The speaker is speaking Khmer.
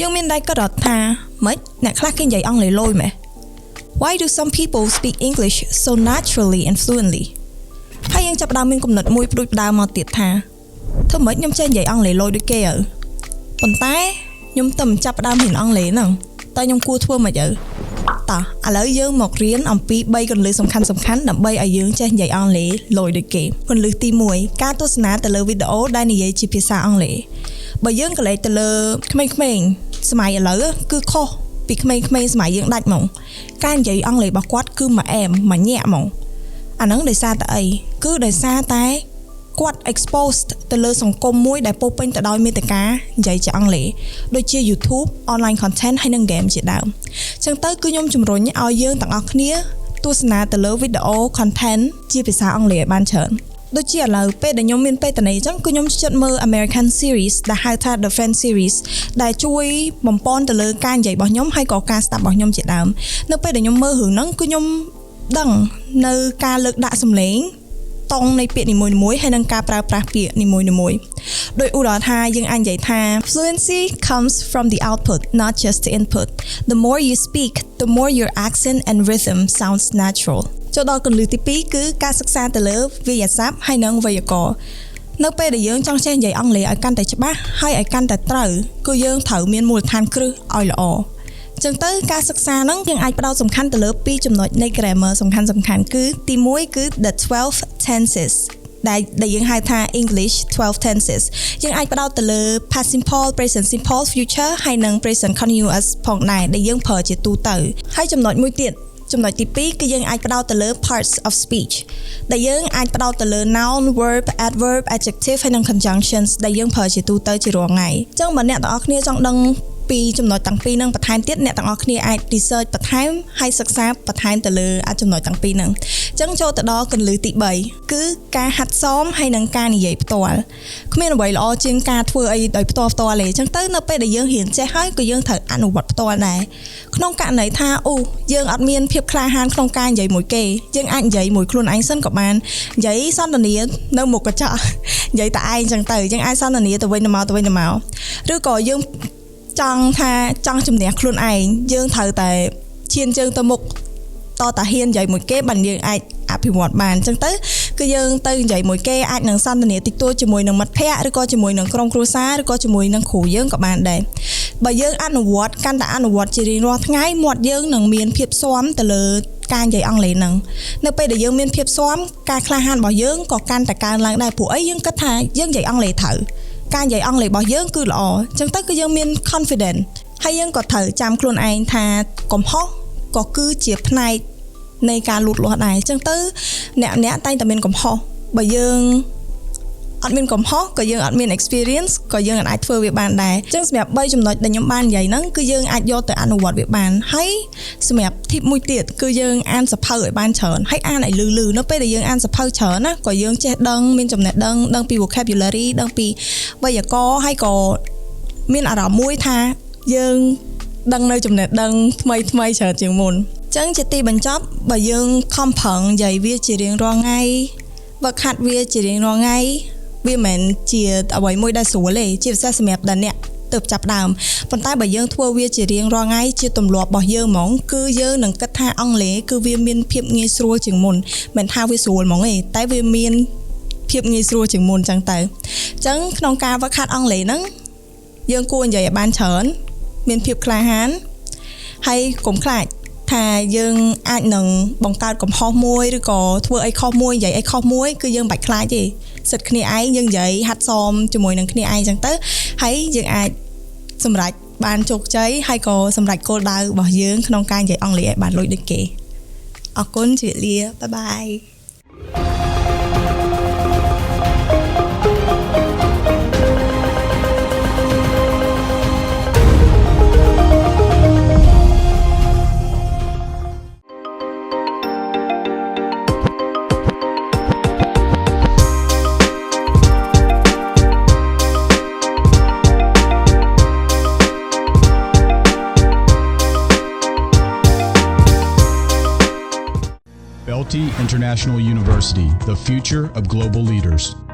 យើងមានតែគាត់ថាម៉េចអ្នកខ្លះគេនិយាយអង់គ្លេសលយមែន Why do some people speak English so naturally and fluently ហើយយើងចាប់ផ្ដើមមានគំនិតមួយផ្ដួចផ្ដើមមកទៀតថាធ្វើម៉េចខ្ញុំចេះនិយាយអង់គ្លេសលយដូចគេទៅប៉ុន្តែខ្ញុំទៅមិនចាប់ផ្ដើមរៀនអង់គ្លេសហ្នឹងតើខ្ញុំគួរធ្វើម៉េចទៅតោះឥឡូវយើងមករៀនអំពី3គន្លឹះសំខាន់ៗដើម្បីឲ្យយើងចេះនិយាយអង់គ្លេសលយដូចគេគន្លឹះទី1ការទស្សនាទៅលើវីដេអូដែលនិយាយជាភាសាអង់គ្លេសបើយើងកលេចទៅលើក្មេងៗសម័យឥឡូវគឺខុសពីក្មេងៗសម័យយើងដាច់ហ្មងការនិយាយអង់គ្លេសរបស់គាត់គឺមួយអែមមួយញាក់ហ្មងអាហ្នឹងដោយសារតែអីគឺដោយសារតែគាត់ exposed ទៅលើសង្គមមួយដែលពោរពេញទៅដោយមាតិកានិយាយជាអង់គ្លេសដូចជា YouTube online content ហើយនិង game ជាដើមអញ្ចឹងទៅគឺខ្ញុំជំរុញឲ្យយើងទាំងអស់គ្នាទស្សនាទៅលើវីដេអូ content ជាភាសាអង់គ្លេសឲ្យបានច្រើនដូចជាឥឡូវពេលដែលខ្ញុំមានពេលតនេអញ្ចឹងគឺខ្ញុំចិត្តមើល American series ដែលហៅថា The Friends series ដែលជួយបំពន់ទៅលើការនិយាយរបស់ខ្ញុំហើយក៏ការស្ដាប់របស់ខ្ញុំជាដើមនៅពេលដែលខ្ញុំមើលរឿងហ្នឹងគឺខ្ញុំដឹងនៅការលើកដាក់សំឡេងតង់នៃពាក្យនីមួយៗហើយនិងការប្រើប្រាស់ពាក្យនីមួយៗដោយឧទាហរណ៍ថាយើងអាចនិយាយថា fluency comes from the output not just the input the more you speak the more your accent and rhythm sounds natural ចូលដល់គន្លឹះទី2គឺការសិក្សាទៅលើវាក្យសព្ទហើយនិងវេយ្យាករណ៍នៅពេលដែលយើងចង់ចេះនិយាយអង់គ្លេសឲ្យកាន់តែច្បាស់ហើយឲ្យកាន់តែត្រូវគឺយើងត្រូវមានមូលដ្ឋានគ្រឹះឲ្យល្អចឹងទៅការសិក្សាហ្នឹងយើងអាចផ្ដោតសំខាន់ទៅលើ2ចំណុចនៃ grammar សំខាន់គឺទី1គឺ the 12 tenses ដែលយើងហៅថា English 12 tenses យើងអាចផ្ដោតទៅលើ past simple present simple future ហើយនិង present continuous ផងដែរដែលយើងប្រើជាទូទៅហើយចំណុចមួយទៀតចំណុចទី2គឺយើងអាចផ្ដោតទៅលើ parts of speech ដែលយើងអាចផ្ដោតទៅលើ noun verb adverb adjective ហើយនិង conjunctions ដែលយើងប្រើជាទូទៅជារាល់ថ្ងៃអញ្ចឹងបើអ្នកទាំងអស់គ្នាចង់ដឹងពីចំណុចទាំងពីរហ្នឹងបន្ថែមទៀតអ្នកទាំងអស់គ្នាអាច research បន្ថែមហើយសិក្សាបន្ថែមទៅលើចំណុចទាំងពីរហ្នឹងអញ្ចឹងចូលទៅដល់គន្លឹះទី3គឺការហាត់សមហើយនិងការនិយាយផ្ទាល់គ្មានអ្វីល្អជាងការធ្វើអីដោយផ្ទាល់ទេអញ្ចឹងទៅនៅពេលដែលយើងរៀនចេះហើយក៏យើងត្រូវអនុវត្តផ្ទាល់ដែរក្នុងករណីថាយើងអត់មានភាពក្លាហានក្នុងការនិយាយមួយគេយើងអាចនិយាយមួយខ្លួនឯងសិនក៏បាននិយាយសន្ទនានៅមុខកញ្ចក់និយាយតែឯងអញ្ចឹងទៅយើងអាចសន្ទនាទៅវិញទៅមកឬក៏យើងចង់ជំនះខ្លួនឯងយើងត្រូវតែឈានជើងទៅមុខតតាហ៊ាននិយាយមួយគេបានយើងអាចអភិវឌ្ឍបានអញ្ចឹងទៅគឺយើងទៅនិយាយមួយគេអាចនឹងសន្ទនាតិចតួចជាមួយនឹងមិត្តភ័ក្តិឬក៏ជាមួយនឹងក្រុមគ្រួសារឬក៏ជាមួយនឹងគ្រូយើងក៏បានដែរបើយើងអនុវត្តកាន់តែអនុវត្តជារៀងរាល់ថ្ងៃមាត់យើងនឹងមានភាពស៊ាំទៅលើការនិយាយអង់គ្លេសហ្នឹងនៅពេលដែលយើងមានភាពស៊ាំការក្លាហានរបស់យើងក៏កាន់តែកើនឡើងដែរព្រោះអីយើងគិតថាយើងនិយាយអង់គ្លេសត្រូវការនិយាយអង់គ្លេសរបស់យើងគឺល្អអញ្ចឹងទៅគឺយើងមាន confident ហើយយើងក៏ត្រូវចាំខ្លួនឯងថាកំហុសក៏គឺជាផ្នែកនៃការលូតលាស់ដែរអញ្ចឹងទៅអ្នកតែងតែមានកំហុសបើយើងអត់មានកំហុសក៏យើងអត់មាន experience ក៏យើងអាចធ្វើវាបានដែរអញ្ចឹងសម្រាប់3ចំណុចដែលខ្ញុំបាននិយាយហ្នឹងគឺយើងអាចយកទៅអនុវត្តវាបានហើយសម្រាប់ tip មួយទៀតគឺយើងអានសៀវភៅឲ្យបានច្រើនហើយអានឲ្យលឺនៅពេលដែលយើងអានសៀវភៅច្រើនណាក៏យើងចេះដឹងមានចំណេះដឹងពី vocabulary ដឹងពីវេយ្យាករណ៍ហើយក៏មានអារម្មណ៍មួយថាយើងដឹងនៅចំណេះដឹងថ្មីច្រើនជាងមុនអញ្ចឹងជាទីបញ្ចប់បើយើងខំប្រឹងនិយាយវាជារៀងរាល់ថ្ងៃបើខាត់វាជារៀងរាល់ថ្ងៃវាមិនមែនជាអ្វីមួយដែលស្រួលទេជាពិសេសសម្រាប់អ្នកទើបចាប់ដើមប៉ុន្តែបើយើងធ្វើវាជារៀងរាល់ថ្ងៃជាទម្លាប់របស់យើងហ្មងគឺយើងនឹងគិតថាអង់គ្លេសគឺវាមានភាពងាយស្រួលជាងមុនមិនថាវាស្រួលហ្មងទេតែវាមានភាពងាយស្រួលជាងមុនអញ្ចឹងទៅអញ្ចឹងក្នុងការវឹកហាត់អង់គ្លេសហ្នឹងយើងគួរនិយាយឲ្យបានច្រើនមានភាពក្លាហានហើយកុំខ្លាចថាយើងអាចនឹងបង្កើតកំហុសមួយឬក៏ធ្វើអីខុសមួយនិយាយអីខុសមួយគឺយើងបាច់ខ្លាចទេសិតគ្នាឯងយើងនិយាយហាត់សមជាមួយនឹងគ្នាឯងអញ្ចឹងទៅហើយយើងអាចសម្រេចបានជោគជ័យហើយក៏សម្រេចគោលដៅរបស់យើងក្នុងការនិយាយអង់គ្លេសឲ្យបានលុយដូចគេអរគុណជម្រាបលាបាយបាយ Belty International University, the future of global leaders.